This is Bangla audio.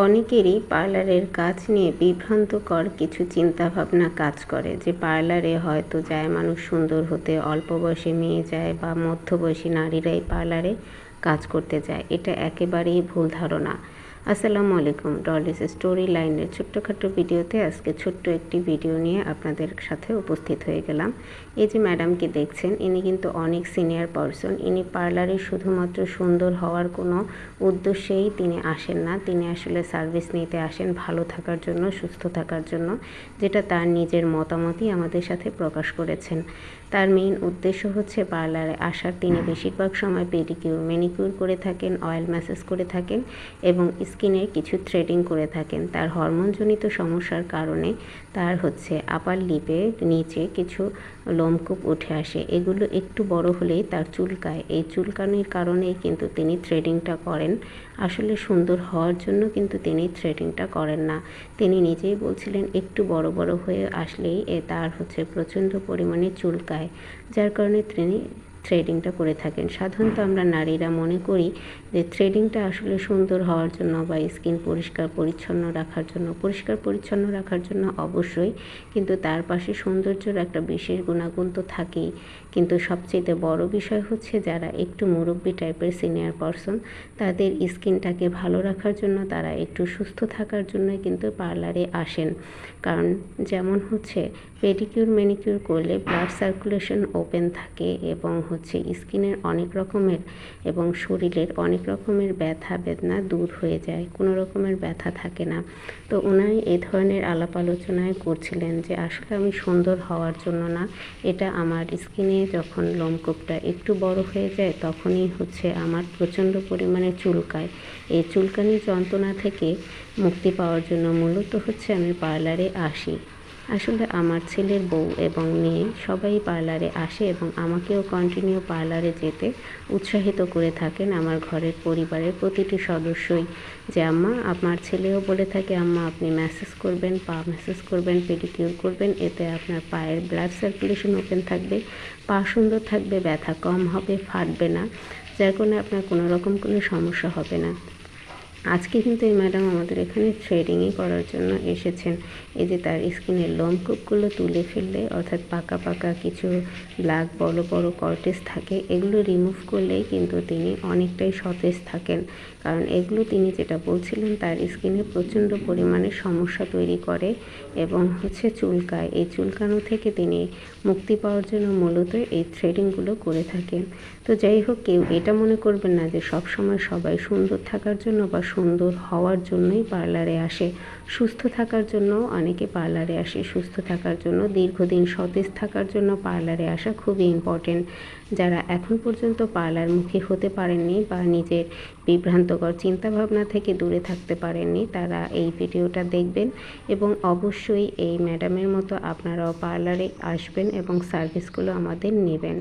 অনেকেরই পার্লারের কাজ নিয়ে বিভ্রান্তকর কিছু চিন্তাভাবনা কাজ করে যে পার্লারে হয়তো যায় মানুষ সুন্দর হতে, অল্প বয়সী মেয়ে যায় বা মধ্যবয়সী নারীরাই পার্লারে কাজ করতে যায়। এটা একেবারেই ভুল ধারণা। আসসালামু আলাইকুম। ডলিস স্টোরি লাইনের ছোট্টখাটো ভিডিওতে আজকে ছোট্ট একটি ভিডিও নিয়ে আপনাদের সাথে উপস্থিত হয়ে গেলাম। এই যে ম্যাডামকে দেখছেন, ইনি কিন্তু অনেক সিনিয়র পারসন। ইনি পার্লারে শুধুমাত্র সুন্দর হওয়ার কোনো উদ্দেশ্যেই তিনি আসেন না। তিনি আসলে সার্ভিস নিতে আসেন ভালো থাকার জন্য, সুস্থ থাকার জন্য, যেটা তার নিজের মতামতই আমাদের সাথে প্রকাশ করেছেন। তার মেইন উদ্দেশ্য হচ্ছে পার্লারে আসার। তিনি বেশিরভাগ সময় পেডিকিউর, ম্যানিকিউর করে থাকেন, অয়েল ম্যাসাজ করে থাকেন এবং স্কিনের কিছু থ্রেডিং করে থাকেন। তার হরমোনজনিত সমস্যার কারণে তার আপার লিপের নিচে কিছু লোমকূপ উঠে আসে। এগুলো একটু বড় হলেই তার চুলকায়। এই চুলকানির কারণেই কিন্তু তিনি থ্রেডিংটা করেন। আসলে সুন্দর হওয়ার জন্য কিন্তু তিনি থ্রেডিংটা করেন না। তিনি নিজেই বলছিলেন একটু বড় বড় হয়ে আসলেই তার প্রচণ্ড পরিমাণে চুলকায়, যার কারণে তিনি থ্রেডিংটা করে থাকেন। সাধারণত আমরা নারীরা মনে করি যে থ্রেডিংটা আসলে সুন্দর হওয়ার জন্য বা স্কিন পরিষ্কার পরিচ্ছন্ন রাখার জন্য অবশ্যই, কিন্তু তার পাশে সৌন্দর্যের একটা বিশেষ গুণাগুণ তো থাকেই। কিন্তু সবচেয়ে বড় বিষয় হচ্ছে যারা একটু মুরব্বি টাইপের সিনিয়র পারসন, তাদের স্কিনটাকে ভালো রাখার জন্য, তারা একটু সুস্থ থাকার জন্য কিন্তু পার্লারে আসেন। কারণ যেমন পেডিকিউর ম্যানিকিউর করলে ব্লাড সার্কুলেশন ওপেন থাকে এবং স্কিনের অনেক রকমের এবং শরীরের অনেক রকমের ব্যথা বেদনা দূর হয়ে যায়, কোনো রকমের ব্যথা থাকে না। তো ওনাই এই ধরনের আলাপ আলোচনায় করছিলেন যে আসলে আমি সুন্দর হওয়ার জন্য না, এটা আমার স্কিনে যখন লোমকূপটা একটু বড় হয়ে যায় তখনই আমার প্রচণ্ড পরিমাণে চুলকায়। এই চুলকানির যন্ত্রণা থেকে মুক্তি পাওয়ার জন্য মূলত আমি পার্লারে আসি। আসলে আমার ছেলের বউ এবং মেয়ে সবাই পার্লারে আসে এবং আমাকেও কন্টিনিউ পার্লারে যেতে উৎসাহিত করে থাকেন আমার ঘরের পরিবারের প্রতিটি সদস্যই। যে আম্মা, আমার ছেলেও বলে থাকে আম্মা আপনি ম্যাসাজ করবেন, পা ম্যাসাজ করবেন, পেডিকিউর করবেন, এতে আপনার পায়ের ব্লাড সার্কুলেশন ওপেন থাকবে, পা সুন্দর থাকবে, ব্যথা কম হবে, ফাটবে না, যার কারণে আপনার কোনো রকম কোনো সমস্যা হবে না। আজকে কিন্তু এই ম্যাডাম আমাদের এখানে থ্রেডিংই করার জন্য এসেছেন। এই যে তার স্কিনের লোমকূপগুলো তুলে ফেললে, অর্থাৎ পাকা পাকা কিছু ব্ল্যাক বড় বড় কর্টেজ থাকে, এগুলো রিমুভ করলেই কিন্তু তিনি অনেকটাই সতেজ থাকেন। কারণ এগুলো তিনি যেটা বলছিলেন তার স্কিনে প্রচণ্ড পরিমাণে সমস্যা তৈরি করে এবং চুলকায়। এই চুলকানো থেকে তিনি মুক্তি পাওয়ার জন্য মূলত এই থ্রেডিংগুলো করে থাকেন। তো যাই হোক, কেউ এটা মনে করবেন না যে সবসময় সবাই সুন্দর থাকার জন্য বা সুন্দর হওয়ার জন্যই পার্লারে আসে। সুস্থ থাকার জন্য অনেকে পার্লারে আসে, সুস্থ থাকার জন্য, দীর্ঘদিন সতেজ থাকার জন্য পার্লারে আসা খুবই ইম্পর্টেন্ট। যারা এখন পর্যন্ত পার্লারমুখী হতে পারেননি বা নিজের বিভ্রান্তকর চিন্তাভাবনা থেকে দূরে থাকতে পারেননি, তারা এই ভিডিওটা দেখবেন এবং অবশ্যই এই ম্যাডামের মতো আপনারাও পার্লারে আসবেন এবং সার্ভিসগুলো আমাদের নেবেন।